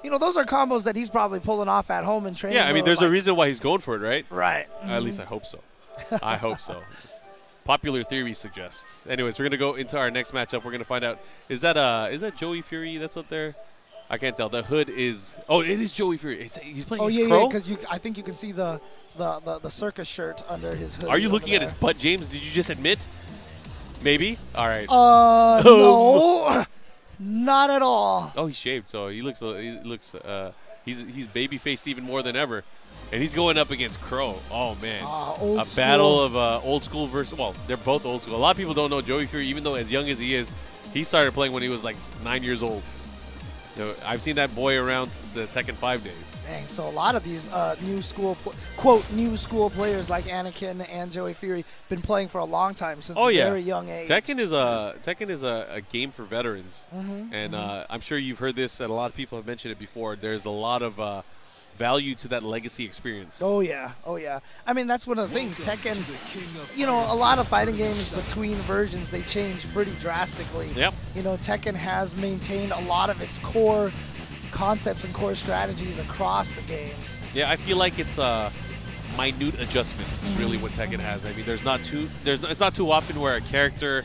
you know, those are combos that he's probably pulling off at home in training. Yeah, I mean, there's like, a reason why he's going for it, right? Right. At least I hope so. I hope so. Popular theory suggests. Anyways, we're gonna go into our next matchup. We're gonna find out is that Joey Fury that's up there? I can't tell. The hood is. Oh, it is Joey Fury. He's playing his Crow. Because I think you can see the circus shirt under his hood. Are you looking at his butt, James? Did you just admit? Maybe. All right. No, not at all. Oh, he's shaved, so he looks. He's baby faced even more than ever. And he's going up against Crow. Oh, man. A battle of old school versus, well, they're both old school. A lot of people don't know Joey Fury, even though as young as he is, he started playing when he was like 9 years old. You know, I've seen that boy around the Tekken 5 days. Dang, so a lot of these new school players like Anakin and Joey Fury been playing for a long time since a very young age. Tekken is a game for veterans. And I'm sure you've heard this, and a lot of people have mentioned it before. There's a lot of value to that legacy experience. Oh yeah. I mean, that's one of the things. Tekken, you know, a lot of fighting games between versions, they change pretty drastically. Yep. You know, Tekken has maintained a lot of its core concepts and core strategies across the games. Yeah, I feel like it's minute adjustments is really what Tekken has. I mean, it's not too often where a character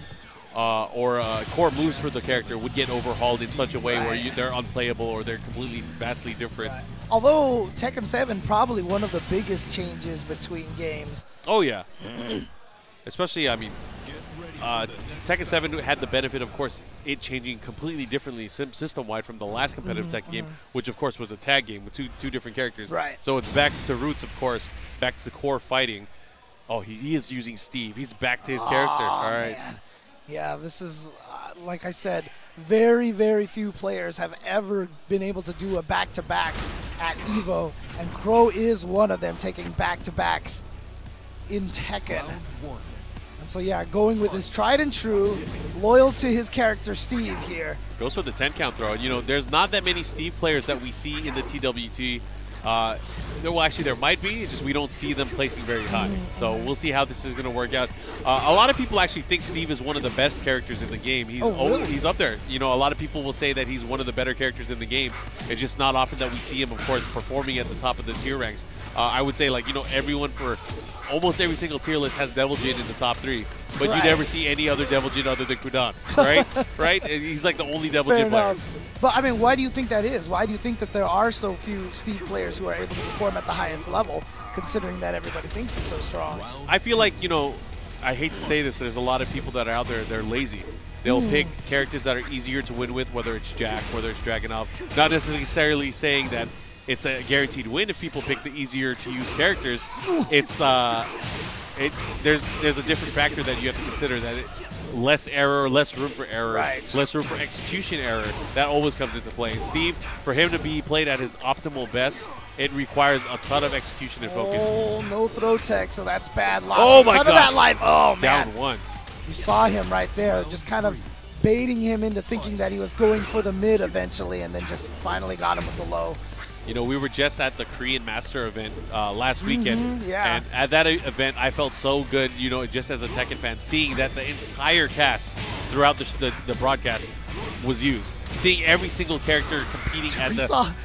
or core moves for the character would get overhauled in such a way where they're unplayable or they're completely vastly different. Right. Although Tekken 7 probably one of the biggest changes between games. Oh yeah, especially I mean, Tekken 7 had the benefit, of course, it changing completely differently system-wide from the last competitive Tekken game, which of course was a tag game with two different characters. Right. So it's back to roots, of course, back to core fighting. Oh, he is using Steve. He's back to his character. All right. Man. Yeah, this is, like I said, very, very few players have ever been able to do a back-to-back at EVO, and Crow is one of them, taking back-to-backs in Tekken. And so, yeah, going with his tried and true, loyal to his character Steve here. Goes for the 10 count throw. You know, there's not that many Steve players that we see in the TWT. Well, actually, there might be. It's just we don't see them placing very high. So we'll see how this is going to work out. A lot of people actually think Steve is one of the best characters in the game. He's up there. You know, a lot of people will say that he's one of the better characters in the game. It's just not often that we see him, of course, performing at the top of the tier ranks. I would say, like, you know, everyone for almost every single tier list has Devil Jin in the top 3. But you never see any other Devil Jin other than Kudans, right? Right? He's like the only Devil Jin player. But, I mean, why do you think that is? Why do you think that there are so few Steve players who are able to perform at the highest level, considering that everybody thinks he's so strong? I feel like, you know, I hate to say this, there's a lot of people that are out there, they're lazy. They'll pick characters that are easier to win with, whether it's Jack, whether it's Dragunov. Not necessarily saying that it's a guaranteed win if people pick the easier to use characters. It's there's a different factor that you have to consider, that less error, less room for error, less room for execution error. That always comes into play. And Steve, for him to be played at his optimal best, it requires a ton of execution and focus. Oh, no throw tech, so that's bad. Oh my god! That life. Oh man! Down 1. You saw him right there, just kind of baiting him into thinking that he was going for the mid eventually, and then just finally got him with the low. You know, we were just at the Korean Master event last weekend, and at that event, I felt so good, you know, just as a Tekken fan, seeing that the entire cast throughout the broadcast was used. Seeing every single character competing at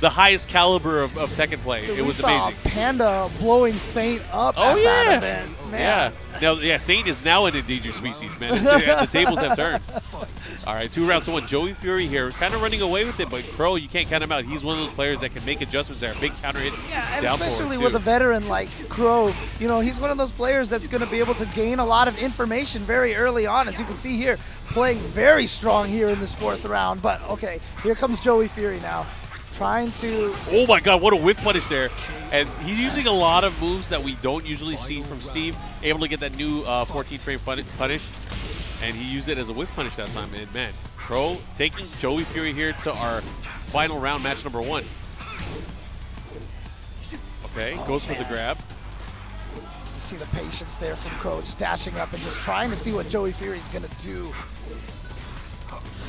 the highest caliber of Tekken play. It was amazing. Panda blowing Saint up at that event. Man. Yeah. Saint is now an endangered species, man. The tables have turned. All right, 2 rounds to 1. Joey Fury here is kind of running away with it, but Crow, you can't count him out. He's one of those players that can make adjustments there. Big counter hit. Yeah, and especially with a veteran like Crow, you know, he's one of those players that's going to be able to gain a lot of information very early on, as you can see here, playing very strong here in this 4th round. But, okay, here comes Joey Fury now, trying to... Oh, my God, what a whiff punish there. And he's using a lot of moves that we don't usually see from Steve, able to get that new 14-frame punish. And he used it as a whiff punish that time. And, man, Crow taking Joey Fury here to our final round, match number 1. Okay, goes for the grab. You see the patience there from Crow, just dashing up and just trying to see what Joey Fury's going to do.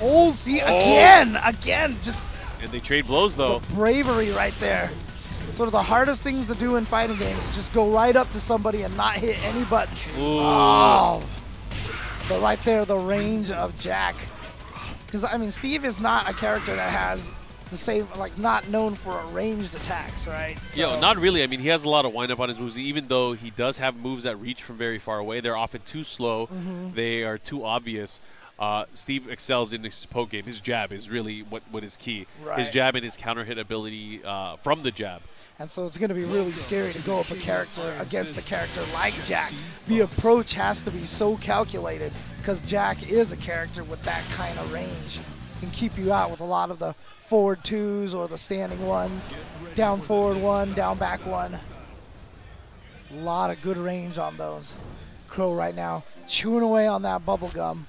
Oh, see, again, just... And they trade blows, though. The bravery right there. It's one of the hardest things to do in fighting games, to just go right up to somebody and not hit any button. Ooh. Oh. But right there, the range of Jack. Because, I mean, Steve is not a character that has the same, like not known for ranged attacks, right? Yeah, not really. I mean, he has a lot of wind-up on his moves. Even though he does have moves that reach from very far away, they're often too slow. They are too obvious. Steve excels in his poke game. His jab is really what is key. Right. His jab and his counter hit ability from the jab. And so it's going to be really scary to go up against a character like Jack. The approach has to be so calculated because Jack is a character with that kind of range. Can keep you out with a lot of the forward twos or the standing ones. Down forward one, down back one. A lot of good range on those. Crow right now chewing away on that bubble gum.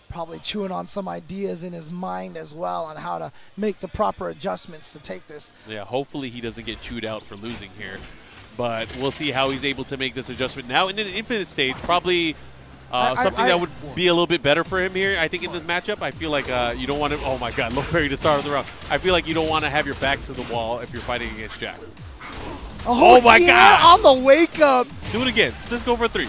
Probably chewing on some ideas in his mind as well on how to make the proper adjustments to take this. Yeah, hopefully he doesn't get chewed out for losing here. But we'll see how he's able to make this adjustment. Now in an infinite stage, probably something that would be a little bit better for him here, I think, in this matchup. I feel like you don't want to – oh, my God, low parry to start of the round. I feel like you don't want to have your back to the wall if you're fighting against Jack. Oh my God! On the wake up. Do it again. Let's go for 3.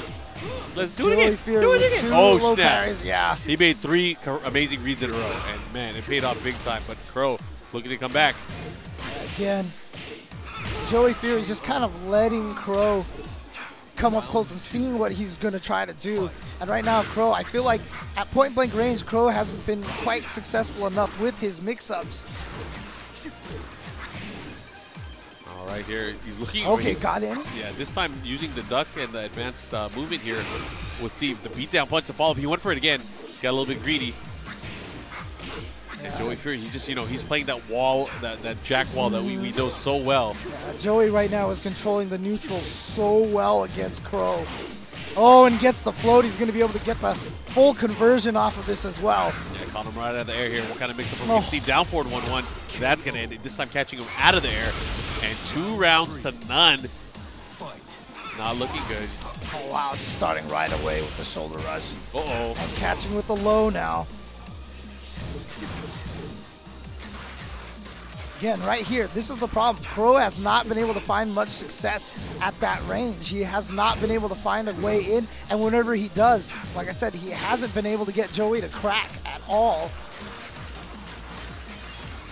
Let's do it Joey again. Fury Do it with again. two Oh, low snap. parries, yeah. He made 3 amazing reads in a row. And, man, it paid off big time. But Crow looking to come back. Again, Joey Fury's just kind of letting Crow come up close and seeing what he's going to try to do. And right now, Crow, I feel like at point-blank range, Crow hasn't been quite successful enough with his mix-ups. All right, here he's looking. Okay, got in. Yeah, this time using the duck and the advanced movement here with Steve. The beatdown punch to follow. He went for it again. Got a little bit greedy. And Joey Fury, he's just, he's playing that wall, that Jack wall that we know so well. Yeah, Joey right now is controlling the neutral so well against Crow. Oh, and gets the float. He's going to be able to get the full conversion off of this as well. Yeah, caught him right out of the air here. What kind of mix-up from Steve? Down forward 1-1. That's going to end it. This time catching him out of the air. And 2 rounds to none. Not looking good. Oh, wow. Just starting right away with the shoulder rush. Uh-oh. And catching with the low now. Again, right here, this is the problem. Crow has not been able to find much success at that range. He has not been able to find a way in, and whenever he does, like I said, he hasn't been able to get Joey to crack at all.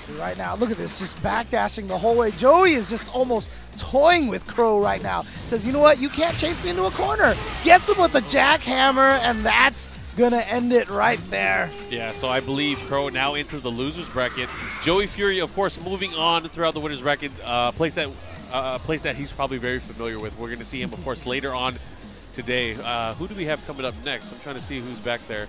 See right now, look at this, just backdashing the whole way. Joey is just almost toying with Crow right now. Says, you know what, you can't chase me into a corner. Gets him with the jackhammer, and that's gonna end it right there. Yeah, so I believe Crow now into the loser's bracket. Joey Fury, of course, moving on throughout the winner's bracket, place that he's probably very familiar with. We're going to see him, of course, later on today. Who do we have coming up next? I'm trying to see who's back there.